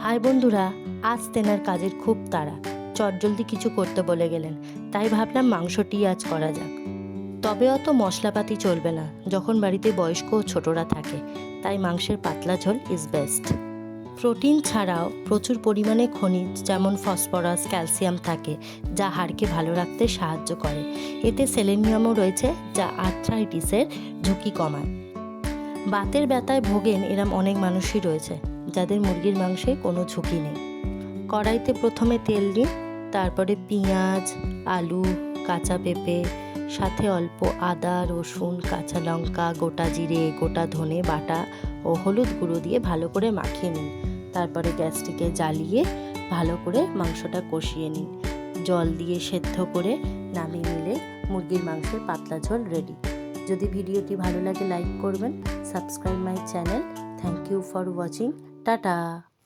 High বন্ধুরা, আজ তেনার কাজের খুব তাড়া, চটজলদি কিছু করতে বলে গেলেন, তাই ভাবলাম মাংসটি আজ করা যাক। তবে অত মশলাপাতি চলবে না যখন বাড়িতে বয়স্ক ও ছোটরা থাকে, তাই মাংসের পাতলা ঝোল ইজ বেস্ট। প্রোটিন ছাড়াও প্রচুর পরিমাণে খনিজ যেমন ফসফরাস, ক্যালসিয়াম থাকে, যা হাড়কে ভালো রাখতে সাহায্য করে। এতে সেলেনিয়ামও রয়েছে, যা আর্থ্রাইটিসের ঝুঁকি কমায়। বাতের ব্যথায় ভোগেন এরম অনেক মানুষই রয়েছে, যাদের মুরগির মাংসে কোনো ঝুঁকি নেই। কড়াইতে প্রথমে তেল দিন, তারপরে পেঁয়াজ, আলু, কাঁচা পেঁপে, সাথে অল্প আদা, রসুন, কাঁচা লঙ্কা, গোটা জিরে, গোটা ধনে বাটা ও হলুদ গুঁড়ো দিয়ে ভালো করে মাখিয়ে নিন। তারপরে গ্যাসটিকে জ্বালিয়ে ভালো করে মাংসটা কষিয়ে নিন। জল দিয়ে সেদ্ধ করে নামিয়ে নিলে মুরগির মাংসের পাতলা ঝোল রেডি। যদি ভিডিওটি ভালো লাগে লাইক করবেন, subscribe my channel. Thank you for watching. Tata.